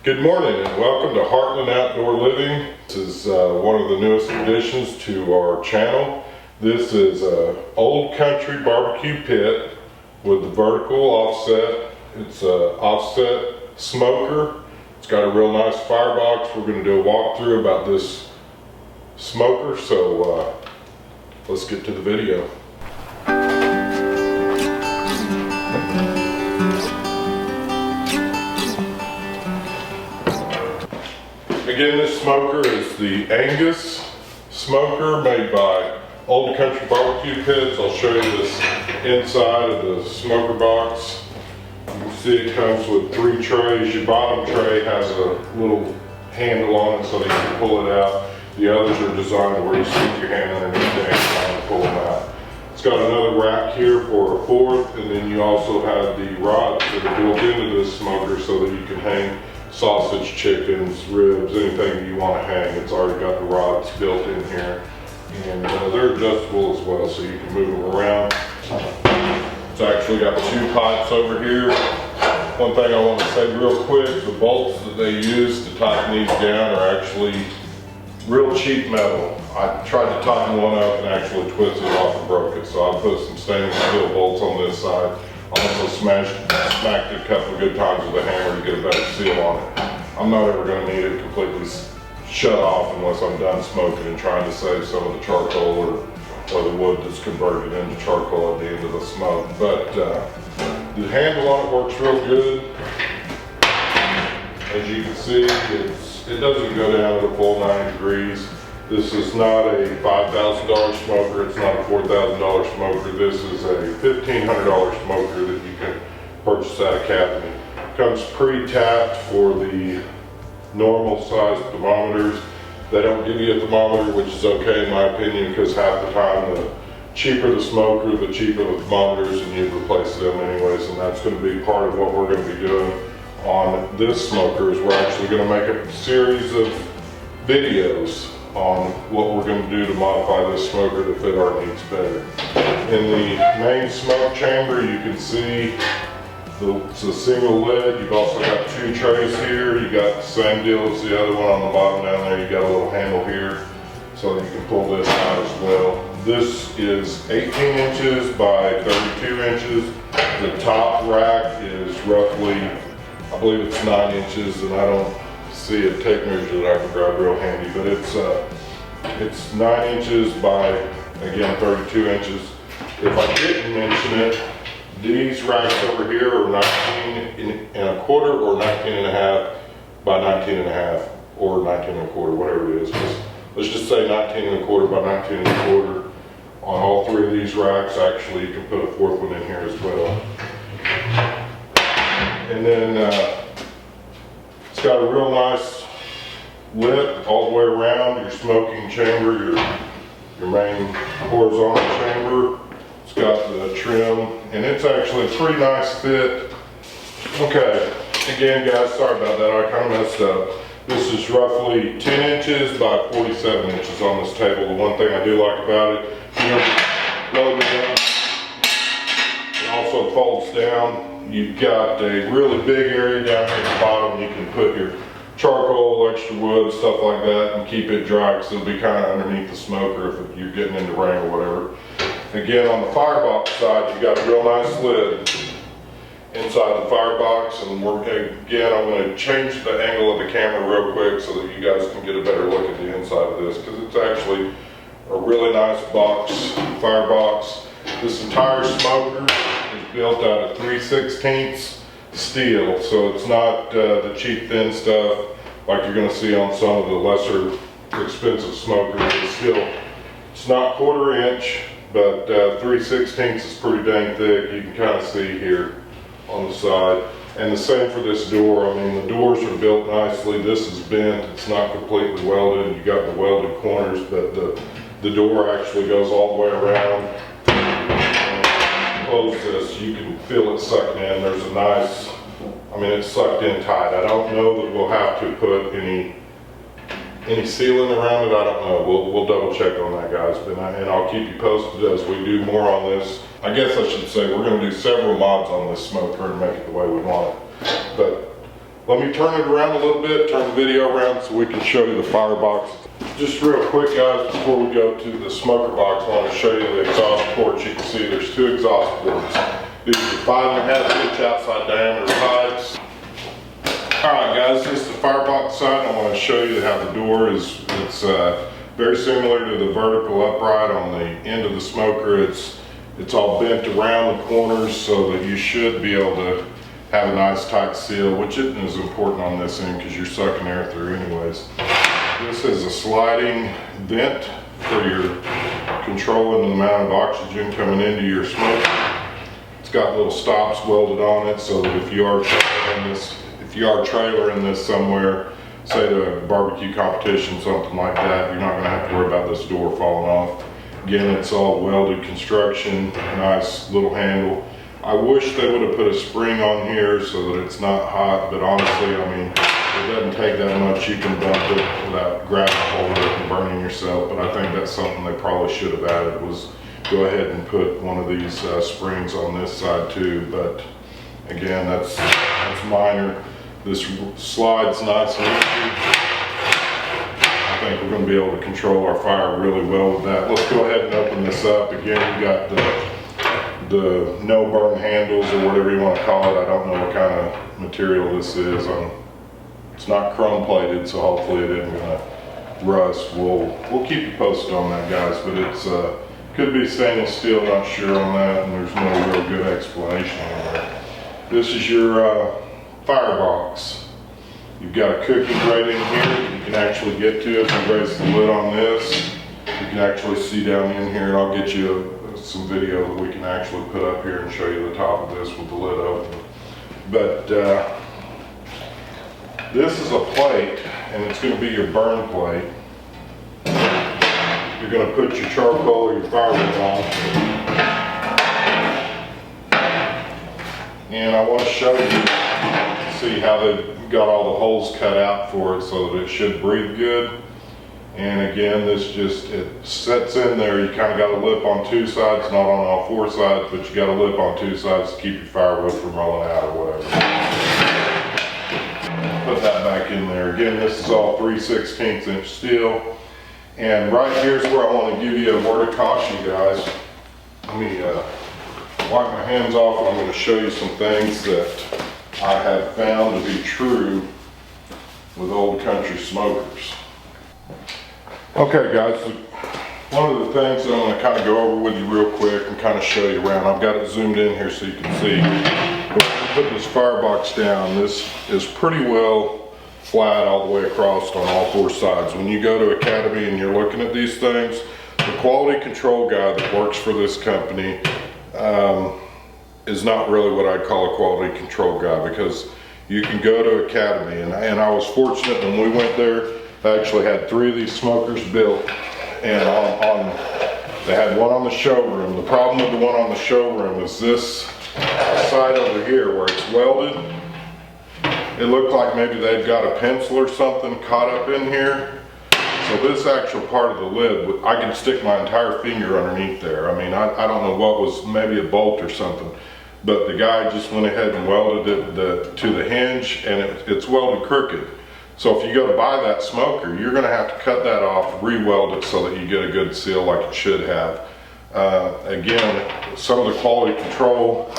Good morning and welcome to Heartland Outdoor Living. This is one of the newest additions to our channel. This is an old country barbecue pit with the vertical offset. It's an offset smoker. It's got a real nice firebox. We're going to do a walkthrough about this smoker, so let's get to the video. Again, this smoker is the Angus Smoker made by Old Country Barbecue Pits. I'll show you this inside of the smoker box. You can see it comes with 3 trays. Your bottom tray has a little handle on it so that you can pull it out. The others are designed where you stick your hand underneath the handle and pull them out. It's got another rack here for a 4th, and then you also have the rods that are built into this smoker so that you can hang sausage, chickens, ribs, anything you want to hang. It's already got the rods built in here, and they're adjustable as well, so you can move them around. It's actually got 2 pipes over here. One thing I want to say real quick, the bolts that they use to tighten these down are actually real cheap metal. I tried to tighten one up and actually twisted it off and broke it, so I put some stainless steel bolts on this side. I also smacked it a couple of good times with a hammer to get a better seal on it. I'm not ever going to need it completely shut off unless I'm done smoking and trying to save some of the charcoal or the wood that's converted into charcoal at the end of the smoke. But the handle on it works real good. As you can see, it doesn't go down to the full 90 degrees. This is not a $5,000 smoker, it's not a $4,000 smoker. This is a $1,500 smoker that you can purchase at Academy. It comes pre-tapped for the normal size thermometers. They don't give you a thermometer, which is okay in my opinion, because half the time the cheaper the smoker, the cheaper the thermometers, and you replace them anyways, and that's going to be part of what we're going to be doing on this smoker. Is we're actually going to make a series of videos on what we're going to do to modify this smoker to fit our needs better. In the main smoke chamber, you can see it's a single lid. You've also got 2 trays here. You got the same deal as the other one on the bottom down there. You got a little handle here so that you can pull this out as well. This is 18 inches by 32 inches. The top rack is roughly, I believe it's 9 inches, and I don't see a tape measure that I can grab real handy, but it's 9 inches by, again, 32 inches. If I didn't mention it, these racks over here are 19 and a quarter or 19 and a half by 19 and a half or 19 and a quarter, whatever it is. Let's just say 19 and a quarter by 19 and a quarter. On all 3 of these racks, actually, you can put a 4th one in here as well. And then it's got a real nice lip all the way around your smoking chamber, your main horizontal chamber. It's got the trim, and it's actually a pretty nice fit. Okay, again guys, sorry about that, I kind of messed up. This is roughly 10 inches by 47 inches on this table. The one thing I do like about it, you know, load it down, it also folds down. You've got a really big area down here at the bottom. You can put your charcoal, extra wood, stuff like that, and keep it dry because it'll be kind of underneath the smoker if you're getting into rain or whatever. Again, on the firebox side, you've got a real nice lid inside the firebox, and again, I'm going to change the angle of the camera real quick so that you guys can get a better look at the inside of this, because it's actually a really nice box, firebox. This entire smoker is built out of 3/16 steel, so it's not the cheap thin stuff like you're going to see on some of the lesser expensive smokers. It's not 1/4 inch, but 3/16 is pretty dang thick. You can kind of see here on the side. And the same for this door. I mean, the doors are built nicely. This is bent, it's not completely welded. You got the welded corners, but the door actually goes all the way around. And close this, you can feel it sucking in. There's a nice, I mean, it's sucked in tight. I don't know that we'll have to put any sealing around it. I don't know. We'll double check on that, guys. And I'll keep you posted as we do more on this. I guess I should say we're going to do several mods on this smoker and make it the way we want it. But Let me turn it around a little bit, turn the video around so we can show you the Firebox. Just real quick guys, before we go to the smoker box, I want to show you the exhaust ports. You can see there's 2 exhaust ports. These are 5.5 inch outside diameter pipes. Alright guys, this is the Firebox side. I want to show you how the door is. It's very similar to the vertical upright on the end of the smoker. It's all bent around the corners so that you should be able to have a nice tight seal, which isn't as important on this end because you're sucking air through anyways. This is a sliding vent for your controlling the amount of oxygen coming into your smoke. It's got little stops welded on it so that if you are trailering this somewhere, say to a barbecue competition, something like that, you're not going to have to worry about this door falling off. Again, it's all welded construction, nice little handle. I wish they would have put a spring on here so that it's not hot, but honestly, I mean, it doesn't take that much. You can bump it without grabbing hold of it and burning yourself, but I think that's something they probably should have added, was go ahead and put one of these springs on this side too, but again, that's minor. This slides nice and easy. I think we're going to be able to control our fire really well with that. Let's go ahead and open this up. Again, you got the no burn handles or whatever you want to call it. I don't know what kind of material this is. It's not chrome plated, so hopefully it isn't going to rust. We'll keep you posted on that, guys, but it's could be stainless steel, not sure on that, and there's no real good explanation on there. This is your Firebox. You've got a cooking grate in here that you can actually get to if you raise the lid on this. You can actually see down in here, and I'll get you some video that we can actually put up here and show you the top of this with the lid open. But this is a plate, and it's going to be your burn plate. You're going to put your charcoal or your firewood on. And I want to show you, see how they've got all the holes cut out for it so that it should breathe good. And again, this just, it sets in there. You kind of got a lip on 2 sides, not on all 4 sides, but you got a lip on 2 sides to keep your firewood from rolling out or whatever. Put that back in there. Again, this is all 3/16 inch steel. And right here's where I want to give you a word of caution, guys. Let me wipe my hands off, and I'm going to show you some things that I have found to be true with old country smokers. Okay guys, one of the things that I'm going to kind of go over with you real quick and kind of show you around. I've got it zoomed in here so you can see. Put this Firebox down. This is pretty well flat all the way across on all 4 sides. When you go to Academy and you're looking at these things, the quality control guy that works for this company is not really what I'd call a quality control guy, because you can go to Academy, and I was fortunate when we went there. They actually had 3 of these smokers built, and they had one on the showroom. The problem with the one on the showroom is this side over here where it's welded. It looked like maybe they've got a pencil or something caught up in here. So this actual part of the lid, I can stick my entire finger underneath there. I mean, I don't know what was, maybe a bolt or something, but the guy just went ahead and welded it to the hinge, and it's welded crooked. So if you go to buy that smoker, you're going to have to cut that off, re-weld it so that you get a good seal like it should have. Again, some of the quality control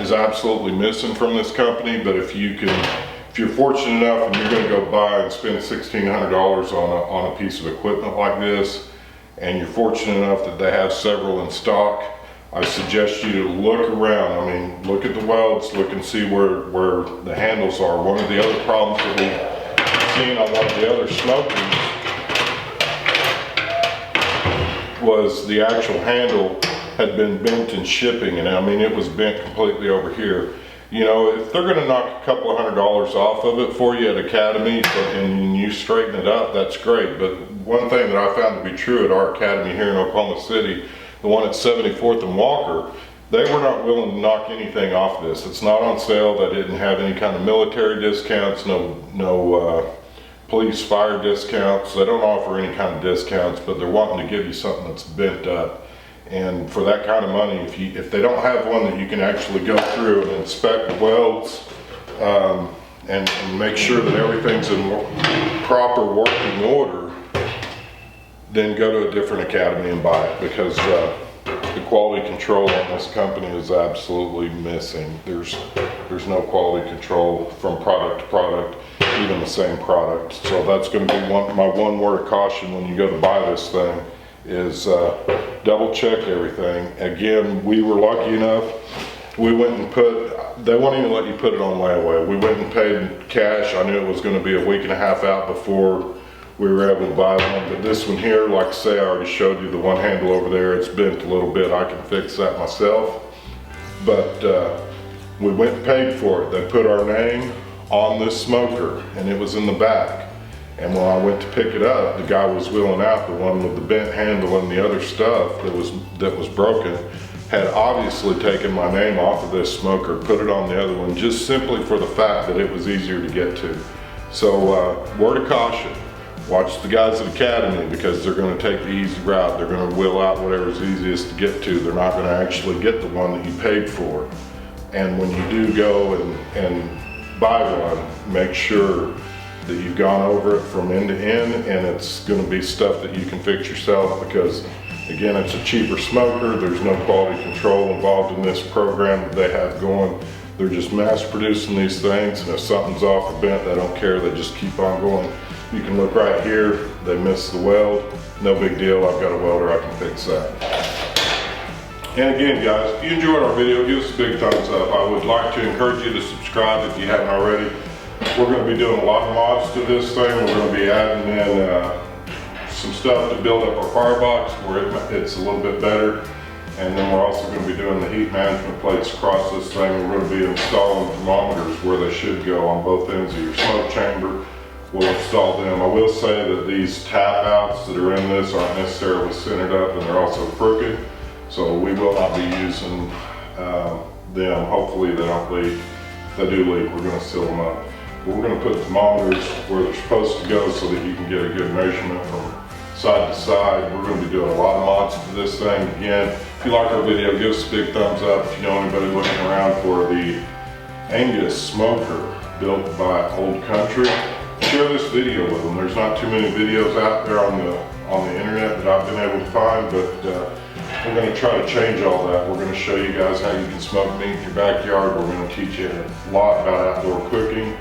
is absolutely missing from this company, but if you're fortunate enough and you're going to go buy and spend $1,600 on a piece of equipment like this, and you're fortunate enough that they have several in stock, I suggest you to look around. I mean, look at the welds, look and see where the handles are. One of the other problems that we've seen on one of the other smokers was the actual handle had been bent in shipping, and I mean, it was bent completely over here. You know, if they're going to knock a couple of $100 off of it for you at Academy and you straighten it up, that's great. But one thing that I found to be true at our Academy here in Oklahoma City, the one at 74th and Walker, they were not willing to knock anything off this. It's not on sale. They didn't have any kind of military discounts, no police fire discounts. They don't offer any kind of discounts, but they're wanting to give you something that's bent up. And for that kind of money, if they don't have one that you can actually go through and inspect the welds and make sure that everything's in proper working order, then go to a different academy and buy it, because the quality control on this company is absolutely missing. There's no quality control from product to product, even the same product. So that's going to be my one word of caution when you go to buy this thing is double check everything. Again, we were lucky enough, we went and they won't even let you put it on layaway. We went and paid cash. I knew it was going to be a week and a half out before we were able to buy one. But this one here, like I say, I already showed you the one handle over there. It's bent a little bit. I can fix that myself. But we went and paid for it. They put our name on this smoker, and it was in the back. And when I went to pick it up, the guy was wheeling out the one with the bent handle and the other stuff that was broken. Had obviously taken my name off of this smoker, put it on the other one, just simply for the fact that it was easier to get to. So word of caution, watch the guys at Academy, because they're going to take the easy route. They're going to wheel out whatever's easiest to get to. They're not going to actually get the one that you paid for. And when you do go and buy one, make sure that you've gone over it from end to end, and it's going to be stuff that you can fix yourself, because again, it's a cheaper smoker. There's no quality control involved in this program that they have going. They're just mass producing these things, and if something's off or bent, they don't care. They just keep on going. You can look right here. They missed the weld. No big deal. I've got a welder. I can fix that. And again, guys, if you enjoyed our video, give us a big thumbs up. I would like to encourage you to subscribe if you haven't already. We're going to be doing a lot of mods to this thing. We're going to be adding in some stuff to build up our firebox where it's a little bit better. And then we're also going to be doing the heat management plates across this thing. We're going to be installing thermometers where they should go on both ends of your smoke chamber. We'll install them. I will say that these tap outs that are in this aren't necessarily centered up, and they're also crooked. So we will not be using them. Hopefully they don't leak. If they do leak, we're going to seal them up. We're going to put thermometers where they're supposed to go so that you can get a good measurement from side to side. We're going to be doing a lot of mods to this thing. Again, if you like our video, give us a big thumbs up. If you know anybody looking around for the Angus Smoker built by Old Country, share this video with them. There's not too many videos out there on the internet that I've been able to find, but we're going to try to change all that. We're going to show you guys how you can smoke meat in your backyard. We're going to teach you a lot about outdoor cooking.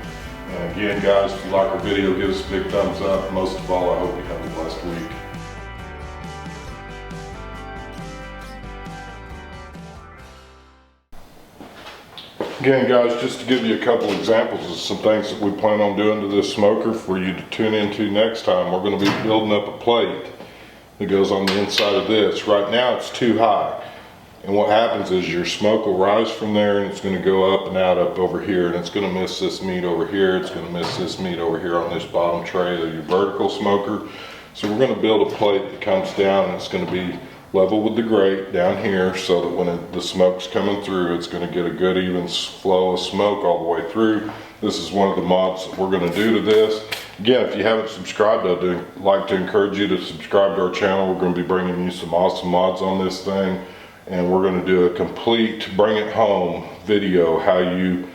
And again, guys, if you like our video, give us a big thumbs up. Most of all, I hope you have a blessed week. Again, guys, just to give you a couple examples of some things that we plan on doing to this smoker for you to tune into next time. We're going to be building up a plate that goes on the inside of this. Right now it's too high, and what happens is your smoke will rise from there, and it's going to go up and out up over here, and it's going to miss this meat over here. It's going to miss this meat over here on this bottom tray of your vertical smoker. So we're going to build a plate that comes down, and it's going to be level with the grate down here, so that when the smoke's coming through, it's going to get a good even flow of smoke all the way through. This is one of the mods that we're going to do to this. Again, if you haven't subscribed, I'd like to encourage you to subscribe to our channel. We're going to be bringing you some awesome mods on this thing, and we're going to do a complete bring it home video, how you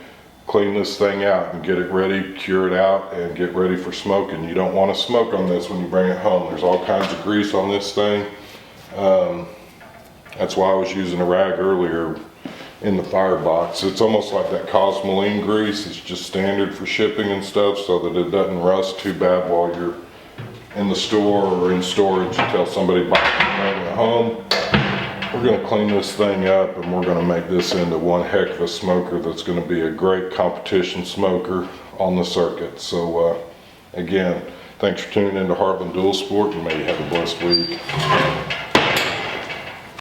clean this thing out and get it ready, cure it out, and get ready for smoking. You don't want to smoke on this when you bring it home. There's all kinds of grease on this thing. That's why I was using a rag earlier in the Firebox. It's almost like that cosmoline grease. It's just standard for shipping and stuff, so that it doesn't rust too bad while you're in the store or in storage until somebody buys it at home. We're going to clean this thing up, and we're going to make this into one heck of a smoker that's going to be a great competition smoker on the circuit. So again, thanks for tuning into Heartland Dual Sport, and may you have a blessed week.